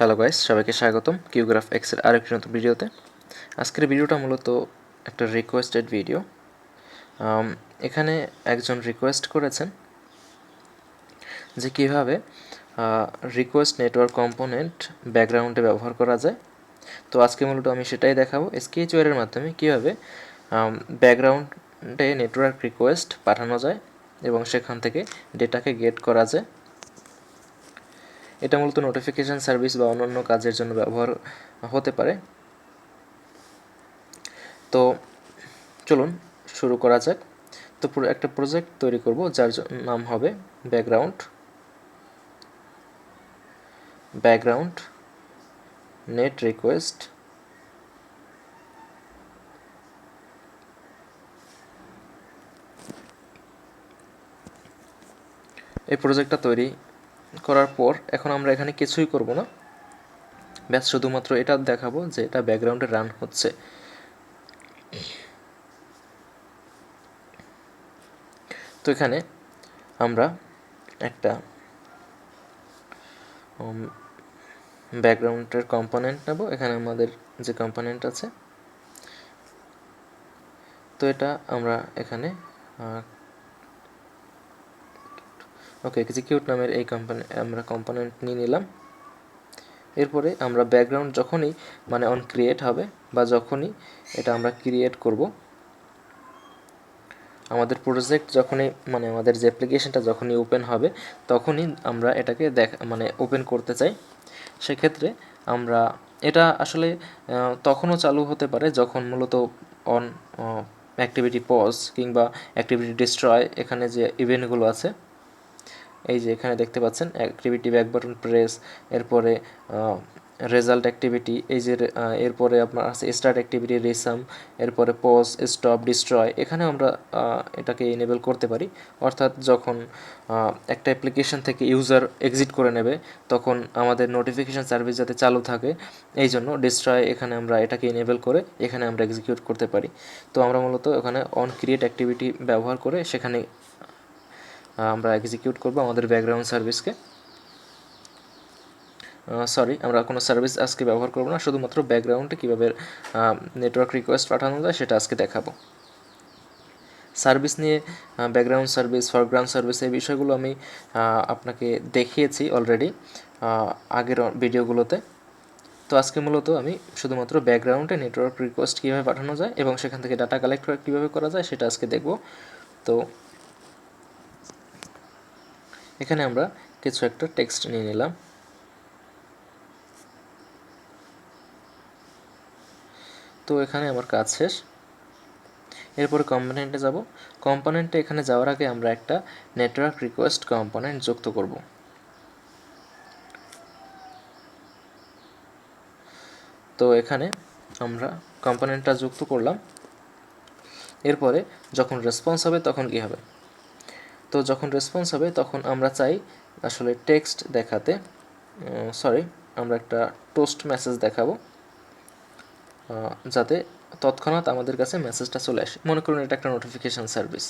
Hello guys, সবাইকে স্বাগতম কিউগ্রাফ এক্সের আরেকটি নতুন ভিডিওতে। আজকের ভিডিওটা মূলত একটা রিকোয়েস্টেড ভিডিও। এখানে একজন রিকোয়েস্ট করেছেন যে কীভাবে রিকোয়েস্ট নেটওয়ার্ক কম্পোনেন্ট ব্যাকগ্রাউন্ডে ব্যবহার করা যায়। তো আজকে মূলত আমি সেটাই দেখাবো, স্কেচওয়্যারের মাধ্যমে কীভাবে ব্যাকগ্রাউন্ডে নেটওয়ার্ক রিকোয়েস্ট পাঠানো যায় এবং সেখান থেকে ডেটাকে গেট করা যায়। এটা মূলত নোটিফিকেশান সার্ভিস বা অন্যান্য কাজের জন্য ব্যবহার হতে পারে। তো চলুন শুরু করা যাক। তো পুরো একটা প্রজেক্ট তৈরি করব যার নাম হবে ব্যাকগ্রাউন্ড নেট রিকোয়েস্ট। এই প্রজেক্টটা তৈরি করার পর এখন আমরা এখানে কিছুই করব না, ব্যাস শুধুমাত্র এটা দেখাবো যে এটা ব্যাকগ্রাউন্ডে রান হচ্ছে। তো এখানে আমরা একটা ব্যাকগ্রাউন্ডের কম্পোনেন্ট নেব। এখানে আমাদের যে কম্পোনেন্ট আছে, তো এটা আমরা এখানে এক্সিকিউট নামের এই আমরা কম্পোনেন্ট নিয়ে নিলাম। এরপরে আমরা ব্যাকগ্রাউন্ড যখনই অন ক্রিয়েট হবে বা যখনই এটা আমরা ক্রিয়েট করব, আমাদের প্রজেক্ট যখনই আমাদের যে অ্যাপ্লিকেশনটা যখনই ওপেন হবে তখনই আমরা এটাকে ওপেন করতে চাই। সেক্ষেত্রে আমরা এটা আসলে তখনও চালু হতে পারে যখন মূলত অন অ্যাক্টিভিটি পজ কিংবা অ্যাক্টিভিটি ডিস্ট্রয় এখানে যে ইভেন্টগুলো আছে, এই যে এখানে দেখতে পাচ্ছেন অ্যাক্টিভিটি ব্যাক বাটন প্রেস, এরপরে রেজাল্ট অ্যাক্টিভিটি, এই যে এরপরে আপনার আছে স্টার্ট অ্যাক্টিভিটি রিসাম, এরপরে পজ স্টপ ডিস্ট্রয়। এখানে আমরা এটাকে এনেবল করতে পারি, অর্থাৎ যখন একটা অ্যাপ্লিকেশন থেকে ইউজার এক্সিট করে নেবে তখন আমাদের নোটিফিকেশান সার্ভিস যাতে চালু থাকে, এই জন্য ডিস্ট্রয় এখানে আমরা এটাকে এনেবল করে এখানে আমরা এক্সিকিউট করতে পারি। তো আমরা মূলত এখানে অন ক্রিয়েট অ্যাক্টিভিটি ব্যবহার করে সেখানে আমরা এক্সিকিউট করব আমাদের ব্যাকগ্রাউন্ড সার্ভিসকে। আমরা কোনো সার্ভিস আজকে ব্যবহার করব না, শুধুমাত্র ব্যাকগ্রাউন্ডে কীভাবে নেটওয়ার্ক রিকোয়েস্ট পাঠানো যায় সেটা আজকে দেখাবো। সার্ভিস নিয়ে ব্যাকগ্রাউন্ড সার্ভিস, ফরগ্রাউন্ড সার্ভিস, এই বিষয়গুলো আমি আপনাকে দেখিয়েছি অলরেডি আগের ভিডিওগুলোতে। তো আজকে মূলত আমি শুধুমাত্র ব্যাকগ্রাউন্ডে নেটওয়ার্ক রিকোয়েস্ট কীভাবে পাঠানো যায় এবং সেখান থেকে ডাটা কালেক্ট কীভাবে করা যায় সেটা আজকে দেখব। তো এখানে আমরা কিছু একটা টেক্সট নিয়ে নিলাম। তো এখানে আমার কাজ শেষ। এরপরে কম্পোনেন্টে যাব। কম্পোনেন্টে এখানে যাওয়ার আগে আমরা একটা নেটওয়ার্ক রিকোয়েস্ট কম্পোনেন্ট যুক্ত করব। তো এখানে আমরা কম্পোনেন্টটা যুক্ত করলাম। এরপরে যখন রেসপন্স হবে তখন কি হবে? তো যখন রেসপন্স হবে তখন আমরা চাই আসলে টেক্সট দেখাতে, আমরা একটা টোস্ট মেসেজ দেখাবো যাতে তৎক্ষণাৎ আমাদের কাছে মেসেজটা চলে আসে। মনে করুন এটা একটা নোটিফিকেশান সার্ভিস।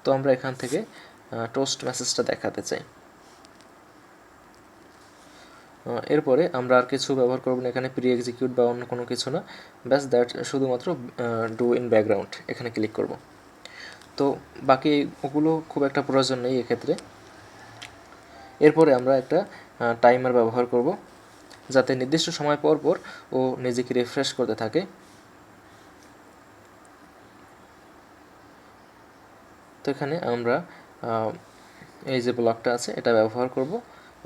তো আমরা এখান থেকে টোস্ট মেসেজটা দেখাতে চাই। এরপরে আমরা আর কিছু ব্যবহার করব না, এখানে প্রি এক্সিকিউট বা অন্য কোনো কিছু না, ব্যাস দ্যাট, শুধুমাত্র ডু ইন ব্যাকগ্রাউন্ড এখানে ক্লিক করব। তো বাকি ওগুলো খুব একটা প্রয়োজন নেই এক্ষেত্রে। এরপরে আমরা একটা টাইমার ব্যবহার করব যাতে নির্দিষ্ট সময় পর পর ও নিজেকে রিফ্রেশ করতে থাকে। তো এখানে আমরা এই যে ব্লকটা আছে এটা ব্যবহার করব।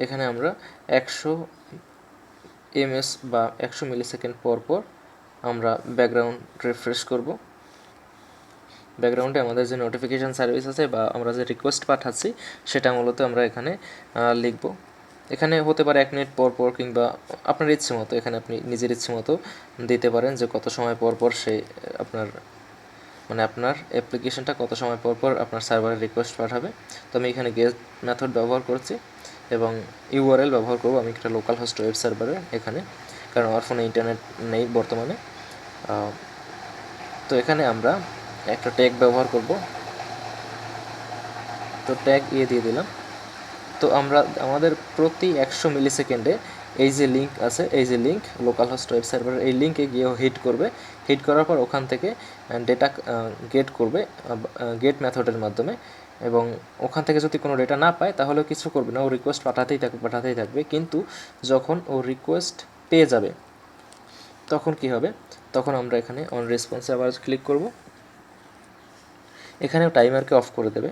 এখানে আমরা 100 ms বা 100 মিলিসেকেন্ড পর পর আমরা ব্যাকগ্রাউন্ড রিফ্রেশ করব। ব্যাকগ্রাউন্ডে আমাদের যে নোটিফিকেশান সার্ভিস আছে বা আমরা যে রিকোয়েস্ট পাঠাচ্ছি সেটা মূলত আমরা এখানে লিখব। এখানে হতে পারে 1 মিনিট পর পর কিংবা আপনার ইচ্ছে মতো, এখানে আপনি নিজের ইচ্ছে মতো দিতে পারেন যে কত সময় পর পর সে আপনার আপনার অ্যাপ্লিকেশনটা কত সময় পর পর আপনার সার্ভারে রিকোয়েস্ট পাঠাবে। তো আমি এখানে গেট মেথড ব্যবহার করছি এবং ইউআরএল ব্যবহার করব আমি একটা লোকাল হোস্ট ওয়েব সার্ভারে এখানে, কারণ আমার ফোনে ইন্টারনেট নেই বর্তমানে। তো এখানে আমরা একটা ট্যাগ ব্যবহার করব। তো ট্যাগ দিয়ে দিলাম। তো তো আমরা আমাদের প্রতি 100 মিলি সেকেন্ডে এই যে লিঙ্ক আছে, এই যে লিঙ্ক লোকাল হোস্ট ওয়েব সার্ভারের এই লিঙ্কে গিয়ে হিট করবে। হিট করার পর ওখান থেকে ডেটা গেট করবে গেট মেথডের মাধ্যমে, এবং ওখান থেকে যদি কোনো ডেটা না পায় তাহলে কিছু করবে না, ও রিকোয়েস্ট পাঠাতেই থাকবে। কিন্তু যখন ও রিকোয়েস্ট পেয়ে যাবে তখন কি হবে, তখন আমরা এখানে অন রেসপন্সে আবার ক্লিক করব। এখানেও টাইমারকে অফ করে দেবে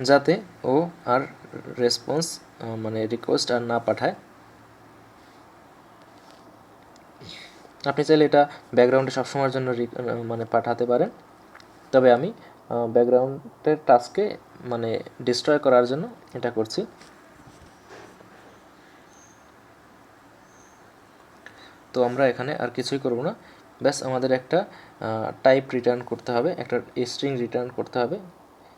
যাতে ও আর রেসপন্স মানে রিকোয়েস্ট আর না পাঠায়। আপনি চাইলে এটা ব্যাকগ্রাউন্ডে সবসময়ের জন্য মানে পাঠাতে পারেন, তবে আমি ব্যাকগ্রাউন্ডের টাস্ককে মানে ডিস্ট্রয় করার জন্য এটা করছি। তো আমরা এখানে আর কিছুই করব না, ব্যাস আমাদের একটা টাইপ রিটার্ন করতে হবে, একটা স্ট্রিং রিটার্ন করতে হবে।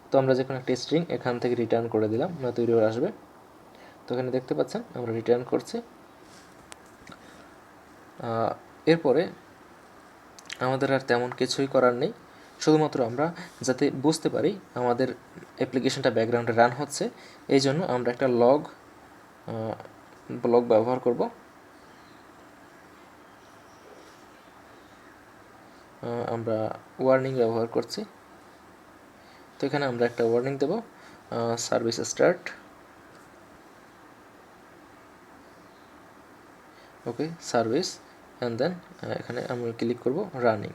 তো আমরা যে কোনো একটা স্ট্রিং এখান থেকে রিটার্ন করে দিলাম, তৈরি হয়ে আসবে। তো এখানে দেখতে পাচ্ছেন আমরা রিটার্ন করছি। এরপরে আমাদের আর তেমন কিছুই করার নেই, শুধুমাত্র আমরা যাতে বুঝতে পারি আমাদের অ্যাপ্লিকেশনটা ব্যাকগ্রাউন্ডে রান হচ্ছে, এই জন্য আমরা একটা লগ ব্যবহার করব। আমরা ওয়ার্নিং ব্যবহার করছি। তো এখানে আমরা একটা ওয়ার্নিং দেব, service start, okay service, and then এখানে আমি ক্লিক করব রানিং।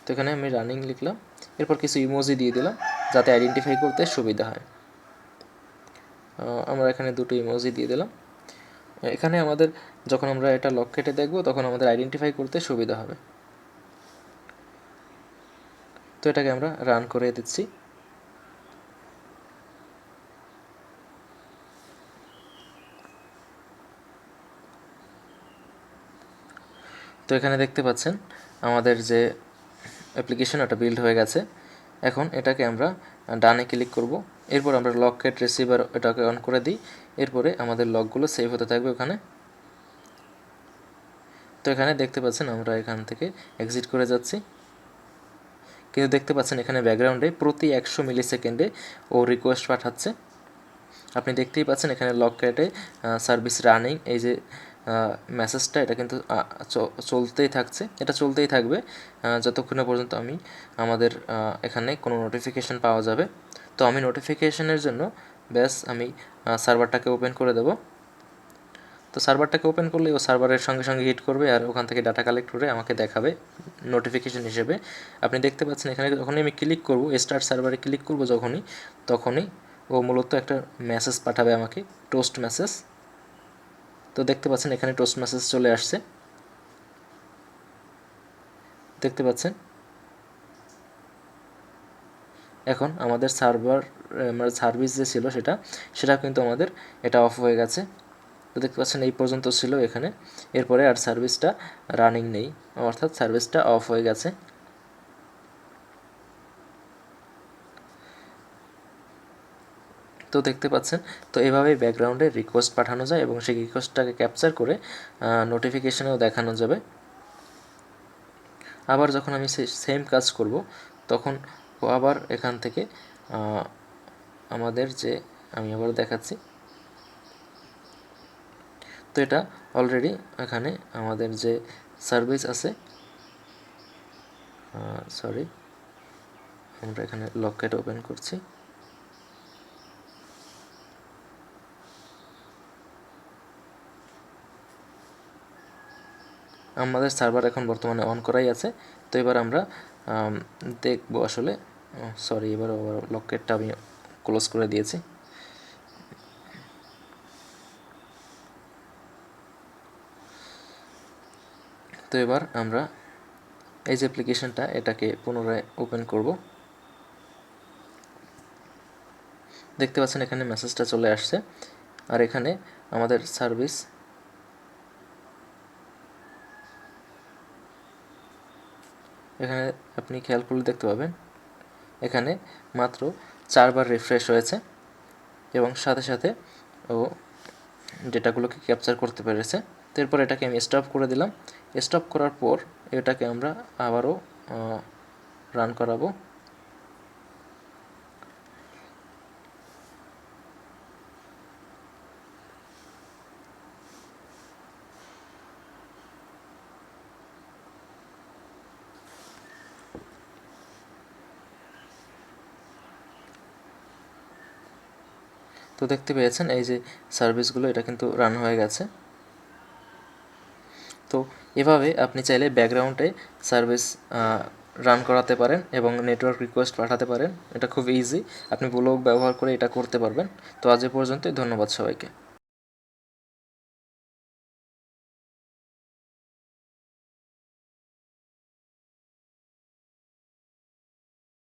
তো এখানে আমি রানিং লিখলাম, এরপর কিছু ইমোজি দিয়ে দিলাম যাতে আইডেন্টিফাই করতে সুবিধা হয়। আমরা এখানে দুটো ইমোজি দিয়ে দিলাম। এখানে আমাদের যখন আমরা এটা লক কেটে দেখব তখন আমাদের আইডেন্টিফাই করতে সুবিধা হবে। তো এটাকে আমরা রান করে দিচ্ছি। তো এখানে দেখতে পাচ্ছেন আমাদের যে অ্যাপ্লিকেশন ওটা বিল্ড হয়ে গেছে। এখন এটাকে আমরা ডানে ক্লিক করব, এরপর আমরা লক কেট রিসিভার এটাকে অন করে দিই, এরপরে আমাদের লকগুলো সেভ হতে থাকবে ওখানে। তো এখানে দেখতে পাচ্ছেন আমরা এখান থেকে এক্সিট করে যাচ্ছি, কিন্তু দেখতে পাচ্ছেন এখানে ব্যাকগ্রাউন্ডে প্রতি 100 মিলি সেকেন্ডে ও রিকোয়েস্ট পাঠাচ্ছে। আপনি দেখতেই পাচ্ছেন এখানে লক কেটে সার্ভিস রানিং, এই যে মেসেজটা এটা কিন্তু চলতেই থাকছে, এটা চলতেই থাকবে যতক্ষণ পর্যন্ত আমাদের এখানে কোনো নোটিফিকেশান পাওয়া যাবে। তো আমি নোটিফিকেশানের জন্য ব্যাস আমি সার্ভারটাকে ওপেন করে দেব। তো সার্ভারটাকে ওপেন করলে ও সার্ভারের সঙ্গে সঙ্গে হিট করবে আর ওখান থেকে ডাটা কালেক্ট করে আমাকে দেখাবে নোটিফিকেশান হিসেবে। আপনি দেখতে পাচ্ছেন এখানে যখনই আমি ক্লিক করব, স্টার্ট সার্ভারে ক্লিক করব তখনই ও মূলত একটা মেসেজ পাঠাবে আমাকে, টোস্ট মেসেজ। তো দেখতে পাচ্ছেন এখানে টোস্ট মেসেজ চলে আসছে, দেখতে পাচ্ছেন। এখন আমাদের সার্ভিস যে ছিল সেটা কিন্তু আমাদের এটা অফ হয়ে গেছে। তো দেখতে পাচ্ছেন এই পর্যন্ত ছিল এখানে, এরপরে আর সার্ভিসটা রানিং নেই, অর্থাৎ সার্ভিসটা অফ হয়ে গেছে। তো দেখতে পাচ্ছেন, তো এভাবেই ব্যাকগ্রাউন্ডে রিকোয়েস্ট পাঠানো যায় এবং সেই রিকোয়েস্টটাকে ক্যাপচার করে নোটিফিকেশানেও দেখানো যাবে। আবার যখন আমি সেম কাজ করব তখন আবার এখান থেকে আমাদের যে আমি আবার দেখাচ্ছি। তো এটা অলরেডি এখানে আমাদের যে সার্ভিস আছে, সরি আমরা এখানে লকেট ওপেন করছি। আমাদের সার্ভার এখন বর্তমানে অন করাই আছে। তো এবার আমরা দেখব আসলে, সরি এবার লকেটটা আমি ক্লোজ করে দিয়েছি। তো এবার আমরা এই যে অ্যাপ্লিকেশনটা এটাকে পুনরায় ওপেন করব। দেখতে পাচ্ছেন এখানে মেসেজটা চলে আসছে, আর এখানে আমাদের সার্ভিস এখানে আপনি খেয়াল করলে দেখতে পাবেন এখানে মাত্র 4 বার রিফ্রেশ হয়েছে এবং সাথে সাথে ও ডেটাগুলোকে ক্যাপচার করতে পেরেছে। তো এরপর এটাকে আমি স্টপ করে দিলাম। স্টপ করার পর এটাকে আমরা আবারও রান করাবো। তো দেখতে পেয়েছেন এই যে সার্ভিসগুলো এটা কিন্তু রান হয়ে গেছে। তো এভাবে আপনি চাইলে ব্যাকগ্রাউন্ডে সার্ভিস রান করাতে পারেন এবং নেটওয়ার্ক রিকোয়েস্ট পাঠাতে পারেন। এটা খুব ইজি, আপনি ব্লগ ব্যবহার করে এটা করতে পারবেন। তো আজ এ পর্যন্তই, ধন্যবাদ সবাইকে।